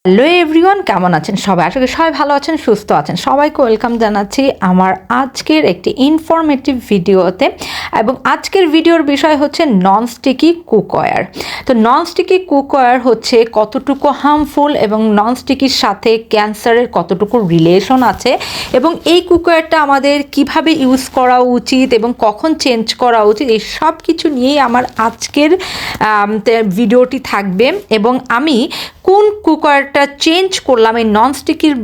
Hello everyone, কেমন আছেন সবাই? আশা করি সবাই ভালো আছেন, সুস্থ আছেন। সবাইকে ওয়েলকাম জানাচ্ছি আমার আজকের একটি ইনফরমেটিভ ভিডিওতে। এবং আজকের ভিডিওর বিষয় হচ্ছে ননস্টিকি কুকওয়্যার। তো ননস্টিকি কুকওয়্যার হচ্ছে কতটুকু হার্মফুল এবং ননস্টিকির সাথে ক্যান্সারের কতটুকু রিলেশন আছে, এবং এই কুকওয়্যারটা আমাদের কিভাবে ইউজ করা উচিত এবং কখন চেঞ্জ করা উচিত, এই সব কিছু নিয়েই আমার আজকের ভিডিওটি থাকবে। এবং আমি কোন কুকারটা চেঞ্জ করলাম এই ননস্টিকির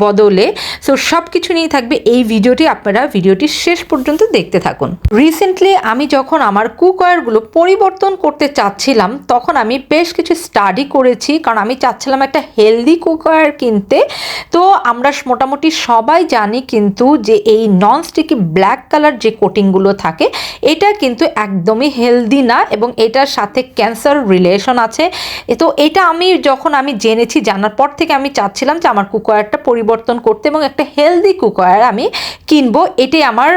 বদলে, সো সব কিছু নিয়ে থাকবে এই ভিডিওটি। আপনারা ভিডিওটি শেষ পর্যন্ত দেখতে থাকুন। রিসেন্টলি আমি যখন আমার কুকওয়্যারগুলো পরিবর্তন করতে চাচ্ছিলাম, তখন আমি বেশ কিছু স্টাডি করেছি, কারণ আমি চাচ্ছিলাম একটা হেলদি কুকওয়্যার কিনতে। তো আমরা মোটামুটি সবাই জানি কিন্তু যে এই ননস্টিকি ব্ল্যাক কালার যে কোটিংগুলো থাকে, এটা কিন্তু একদমই হেলদি না এবং এটার সাথে ক্যান্সার রিলেশন আছে। তো এটা যখন আমি জেনেছি, জানার পর থেকে আমি চাচ্ছিলাম যে আমার কুকওয়্যারটা পরিবর্তন করতে এবং একটা হেলদি কুকওয়্যার আমি কিনবো, এটাই আমার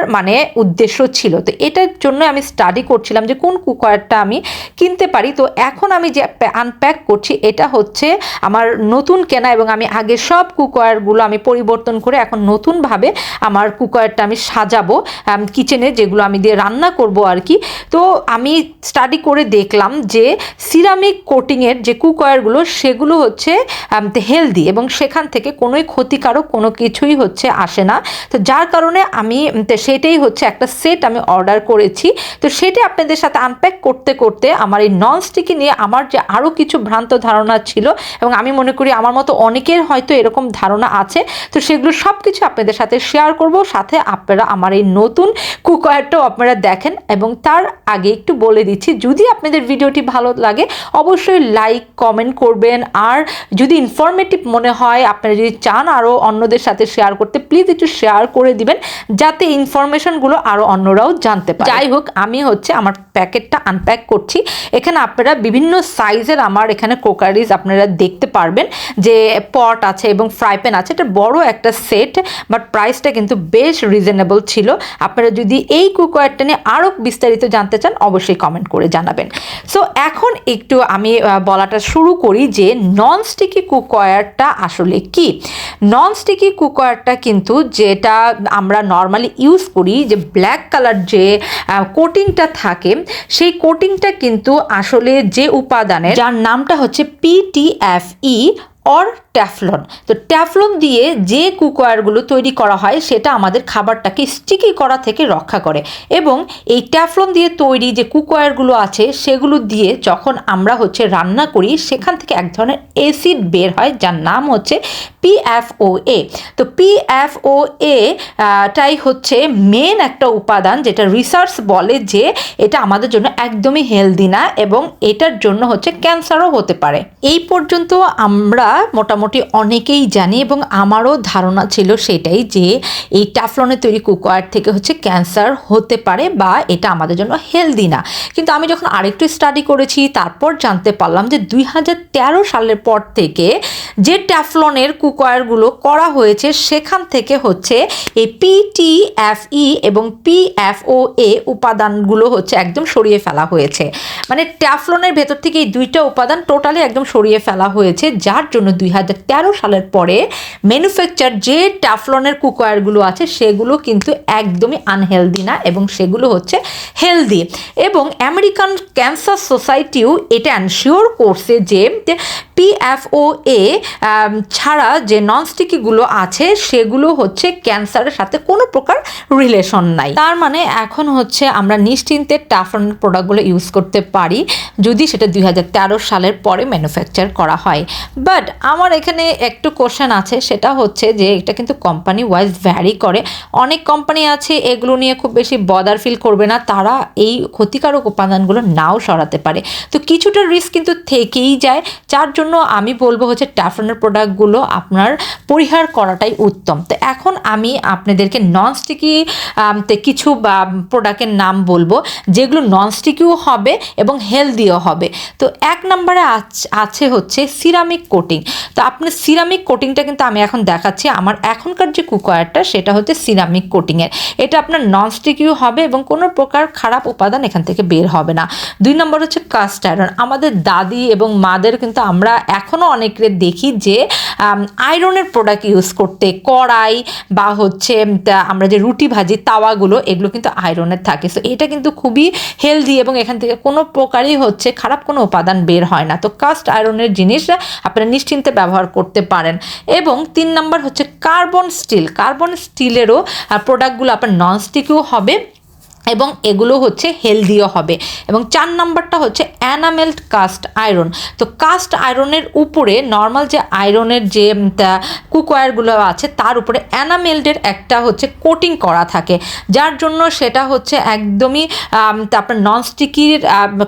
উদ্দেশ্য ছিল। তো এটার জন্য আমি স্টাডি করছিলাম যে কোন কুকওয়্যারটা আমি কিনতে পারি। তো এখন আমি যে আনপ্যাক করছি, এটা হচ্ছে আমার নতুন কেনা, এবং আমি আগে সব কুকওয়্যারগুলো আমি পরিবর্তন করে এখন নতুনভাবে আমার কুকওয়্যারটা আমি সাজাবো কিচেনে, যেগুলো আমি দিয়ে রান্না করব আর কি। তো আমি স্টাডি করে দেখলাম যে সিরামিক কোটিংয়ের যে কুকওয়্যারগুলো, সেগুলো হচ্ছে হেলদি এবং সেখান থেকে কোনোই ক্ষতিকারক কোনো কিছুই হচ্ছে আসে না। তো যার কারণে আমি সেটাই হচ্ছে একটা সেট আমি অর্ডার করেছি। তো সেটা আপনাদের সাথে আনপ্যাক করতে করতে আমার এই ননস্টিকি নিয়ে আমার যে আরও কিছু ভ্রান্ত ধারণা ছিল, এবং আমি মনে করি আমার মতো অনেকের হয়তো এরকম ধারণা আছে, তো সেগুলো সব কিছু আপনাদের সাথে শেয়ার করব। সাথে আপনারা আমার এই নতুন কুকওয়্যারটাও আপনারা দেখেন। এবং তার আগে একটু বলে দিচ্ছি, যদি আপনাদের ভিডিওটি ভালো লাগে অবশ্যই লাইক কমেন্ট করবেন, আর যদি ইনফরমেটিভ মনে হয়, আপনারা যদি চান আরও অন্যদের সাথে শেয়ার করতে, প্লিজ একটু শেয়ার করে দিবেন, যাতে ইনফরমেশনগুলো আরও অন্যরাও জানতে পারে। যাই হোক, আমি হচ্ছে আমার প্যাকেটটা আনপ্যাক করছি। এখানে আপনারা বিভিন্ন সাইজের আমার এখানে ক্রোকারিজ আপনারা দেখতে পারবেন, যে পট আছে এবং ফ্রাই প্যান আছে। এটা বড় একটা সেট, বাট প্রাইসটা কিন্তু বেশ রিজনেবল ছিল। আপনারা যদি এই কুকওয়্যারটা নিয়ে আরও বিস্তারিত জানতে চান অবশ্যই কমেন্ট করে জানাবেন। সো এখন একটু আমি বলাটা শুরু করি যে ননস্টিকি কুকওয়্যারটা আসলে কি। ননস্টিকি কুকওয়্যারটা কিন্তু যেটা আমরা নর্মালি ইউজ করি, যে ব্ল্যাক কালার যে কোটিংটা থাকে, সেই কোটিংটা কিন্তু আসলে যে উপাদানের, যার নামটা হচ্ছে PTFE অর ট্যাফলন। তো ট্যাফলন দিয়ে যে কুকওয়্যারগুলো তৈরি করা হয়, সেটা আমাদের খাবারটাকে স্টিকি করা থেকে রক্ষা করে। এবং এই ট্যাফলন দিয়ে তৈরি যে কুকওয়্যারগুলো আছে, সেগুলো দিয়ে যখন আমরা হচ্ছে রান্না করি, সেখান থেকে এক ধরনের অ্যাসিড বের হয়, যার নাম হচ্ছে PFOA। তো PFOA টাই হচ্ছে মেন একটা উপাদান, যেটা রিসার্চ বলে যে এটা আমাদের জন্য একদমই হেলদি না, এবং এটার জন্য হচ্ছে ক্যান্সারও হতে পারে। এই পর্যন্ত আমরা মোটামুটি অনেকেই জানি, এবং আমারও ধারণা ছিল সেটাই, যে এই ট্যাফলনের তৈরি কুকওয়্যার থেকে হচ্ছে ক্যান্সার হতে পারে, বা এটা আমাদের জন্য হেলদি না। কিন্তু আমি যখন আরেকটু স্টাডি করেছি, তারপর জানতে পারলাম যে 2013 সালের পর থেকে যে ট্যাফলনের কুকওয়্যারগুলো করা হয়েছে, সেখান থেকে হচ্ছে এই PTFE এবং PFOA উপাদানগুলো হচ্ছে একদম সরিয়ে ফেলা হয়েছে। মানে ট্যাফলনের ভেতর থেকে এই দুইটা উপাদান টোটালি একদম সরিয়ে ফেলা হয়েছে, যার জন্য 2013 সালের পরে ম্যানুফ্যাকচার যে ট্যাফলনের কুকওয়্যারগুলো আছে, সেগুলো কিন্তু একদমই আনহেলদি না, এবং সেগুলো হচ্ছে হেলদি। এবং আমেরিকান ক্যান্সার সোসাইটিও এটা এনশিওর করছে যে PFOA ছাড়া যে ননস্টিকিগুলো আছে, সেগুলো হচ্ছে ক্যান্সারের সাথে কোনো প্রকার রিলেশন নাই। তার মানে এখন হচ্ছে আমরা নিশ্চিন্তে ট্যাফলনের প্রোডাক্টগুলো ইউজ করতে পারি, যদি সেটা 2013 সালের পরে ম্যানুফ্যাকচার করা হয়। বাট আমার এখানে একটু কোশ্চেন আছে, সেটা হচ্ছে যে এটা কিন্তু কোম্পানি ওয়াইজ ভ্যারি করে। অনেক কোম্পানি আছে এগুলো নিয়ে খুব বেশি বদার ফিল করবে না, তারা এই ক্ষতিকারক উপাদানগুলো নাও সরাতে পারে। তো কিছুটা রিস্ক কিন্তু থেকেই যায়, যার জন্য আমি বলবো হচ্ছে ট্যাফলনের প্রোডাক্টগুলো আপনার পরিহার করাটাই উত্তম। তো এখন আমি আপনাদেরকে ননস্টিকি কিছু প্রোডাক্টের নাম বলবো, যেগুলো ননস্টিকিও হবে এবং হেলদিও হবে। তো এক নম্বরে আছে হচ্ছে সিরামিক কোটিং। তো আপনার সিরামিক কোটিংটা কিন্তু আমি এখন দেখাচ্ছি। আমার এখনকার যে কুকওয়্যারটা সেটা হচ্ছে সিরামিক কোটিংয়ের। এটা আপনার ননস্টিকিও হবে এবং কোনো প্রকার খারাপ উপাদান এখান থেকে বের হবে না। 2 নম্বর হচ্ছে কাস্ট আয়রন। আমাদের দাদি এবং মাদের কিন্তু আমরা এখনও অনেকের দেখি যে আয়রনের প্রোডাক্ট ইউজ করতে, কড়াই বা হচ্ছে আমরা যে রুটি ভাজি তাওয়াগুলো, এগুলো কিন্তু আয়রনের থাকে। সো এটা কিন্তু খুবই হেলদি এবং এখান থেকে কোনো প্রকারই হচ্ছে খারাপ কোনো উপাদান বের হয় না। তো কাস্ট আয়রনের জিনিস আপনারা নিশ্চিন্তে ব্যবহার করতে পারেন। এবং 3 নম্বর হচ্ছে কার্বন স্টিল। কার্বন স্টিলেরও প্রোডাক্টগুলো আপনার ননস্টিকও হবে এবং এগুলো হচ্ছে হেলদিও হবে। এবং 4 নাম্বারটা হচ্ছে এনামেলড কাস্ট আয়রন। তো কাস্ট আয়রনের উপরে নর্মাল যে আয়রনের যে কুকওয়্যারগুলো আছে তার উপরে এনামেলডের একটা হচ্ছে কোটিং করা থাকে, যার জন্য সেটা হচ্ছে একদমই আপনার ননস্টিকির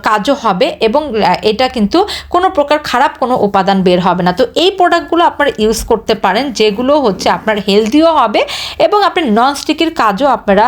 কাজও হবে এবং এটা কিন্তু কোনো প্রকার খারাপ কোনো উপাদান বের হবে না। তো এই প্রোডাক্টগুলো আপনারা ইউজ করতে পারেন, যেগুলো হচ্ছে আপনার হেলদিও হবে এবং আপনার ননস্টিকের কাজও আপনারা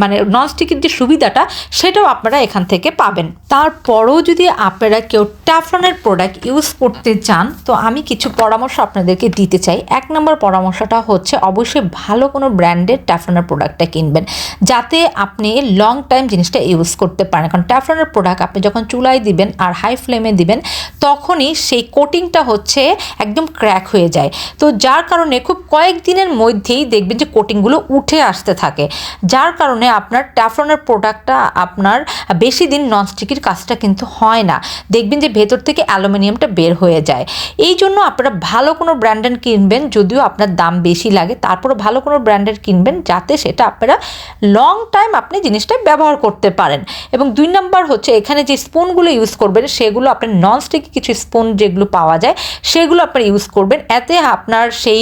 মানে ননস্টিক যে সুবিধাটা সেটাও আপনারা এখান থেকে পাবেন। তারপরেও যদি আপনারা কেউ ট্যাফলনের প্রোডাক্ট ইউজ করতে চান, তো আমি কিছু পরামর্শ আপনাদেরকে দিতে চাই। 1 নম্বর পরামর্শটা হচ্ছে অবশ্যই ভালো কোনো ব্র্যান্ডের ট্যাফলনের প্রোডাক্টটা কিনবেন, যাতে আপনি লং টাইম জিনিসটা ইউজ করতে পারেন। কারণ ট্যাফলনের প্রোডাক্ট আপনি যখন চুলায় দিবেন আর হাই ফ্লেমে দিবেন, তখনই সেই কোটিংটা হচ্ছে একদম ক্র্যাক হয়ে যায়। তো যার কারণে খুব কয়েকদিনের মধ্যেই দেখবেন যে কোটিংগুলো উঠে আসতে থাকে, যার কারণে আপনার ট্যাফলনের প্রোডাক্টটা আপনার বেশি দিন ননস্টিকের কাজটা কিন্তু হয় না। দেখবেন যে ভেতর থেকে অ্যালুমিনিয়ামটা বের হয়ে যায়। এই জন্য আপনারা ভালো কোনো ব্র্যান্ডের কিনবেন, যদিও আপনার দাম বেশি লাগে, তারপরে ভালো কোনো ব্র্যান্ডের কিনবেন যাতে সেটা আপনারা লং টাইম আপনি জিনিসটা ব্যবহার করতে পারেন। এবং 2 নম্বর হচ্ছে এখানে যে স্পুনগুলো ইউজ করবেন সেগুলো আপনার ননস্টিক কিছু স্পুন যেগুলো পাওয়া যায় সেগুলো আপনারা ইউজ করবেন, এতে আপনার সেই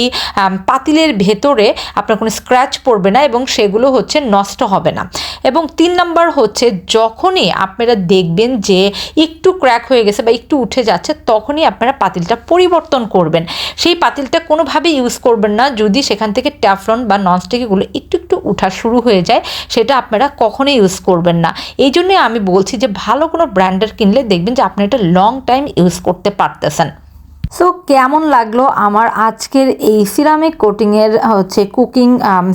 পাতিলের ভেতরে আপনার কোনো স্ক্র্যাচ পড়বে না এবং সেগুলো হচ্ছে নষ্ট হবে না। এবং 3 নম্বর হচ্ছে যখনই আপনারা দেখবেন যে একটু ক্র্যাক হয়ে গেছে বা একটু উঠে যাচ্ছে, তখনই আপনারা পাতিলটা পরিবর্তন করবেন। সেই পাতিলটা কোনোভাবেই ইউজ করবেন না যদি সেখান থেকে ট্যাফলন বা ননস্টিকগুলো একটু একটু উঠা শুরু হয়ে যায়, সেটা আপনারা কখনোই ইউজ করবেন না। এই জন্যই আমি বলছি যে ভালো কোনো ব্র্যান্ডের কিনলে দেখবেন যে আপনি এটা লং টাইম ইউজ করতে পারতেছেন। সো কেমন লাগলো আমার আজকের এই সিরামিক কোটিংয়ের হচ্ছে কুকিং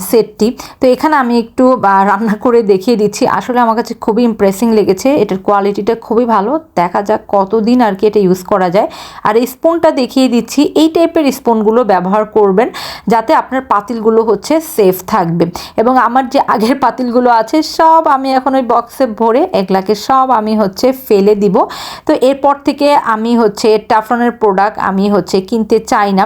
সেটটি। তো এখানে আমি একটু রান্না করে দেখিয়ে দিচ্ছি। আসলে আমার কাছে খুবই ইমপ্রেসিং লেগেছে, এটার কোয়ালিটিটা খুবই ভালো। দেখা যাক কতদিন আর কি এটা ইউজ করা যায়। আর এই স্পুনটা দেখিয়ে দিচ্ছি, এই টাইপের স্পুনগুলো ব্যবহার করবেন যাতে আপনার পাতিলগুলো হচ্ছে সেফ থাকবে। এবং আমার যে আগের পাতিলগুলো আছে সব আমি এখন ওই বক্সে ভরে এগুলাকে সব আমি হচ্ছে ফেলে দিব। তো এরপর থেকে আমি হচ্ছে ট্যাফলনের প্রোডাক্ট আমি হচ্ছে কিনতে চাই না।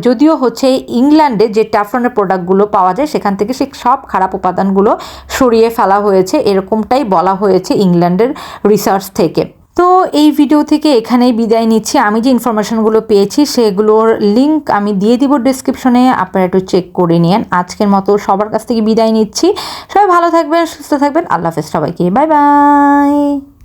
যদিও হচ্ছে ইংল্যান্ডে যে ট্যাফলনের প্রোডাক্টগুলো পাওয়া যায় সেখান থেকে সে সব খারাপ উপাদানগুলো সরিয়ে ফেলা হয়েছে, এরকমটাই বলা হয়েছে ইংল্যান্ডের রিসার্চ থেকে। তো এই ভিডিও থেকে এখানেই বিদায় নিচ্ছি। আমি যে ইনফরমেশনগুলো পেয়েছি সেগুলোর লিঙ্ক আমি দিয়ে দিব ডেসক্রিপশনে, আপনারা একটু চেক করে নিন। আজকের মতো সবার কাছ থেকে বিদায় নিচ্ছি। সবাই ভালো থাকবেন, সুস্থ থাকবেন। আল্লাহ হাফেজ সবাইকে, বাই বাই।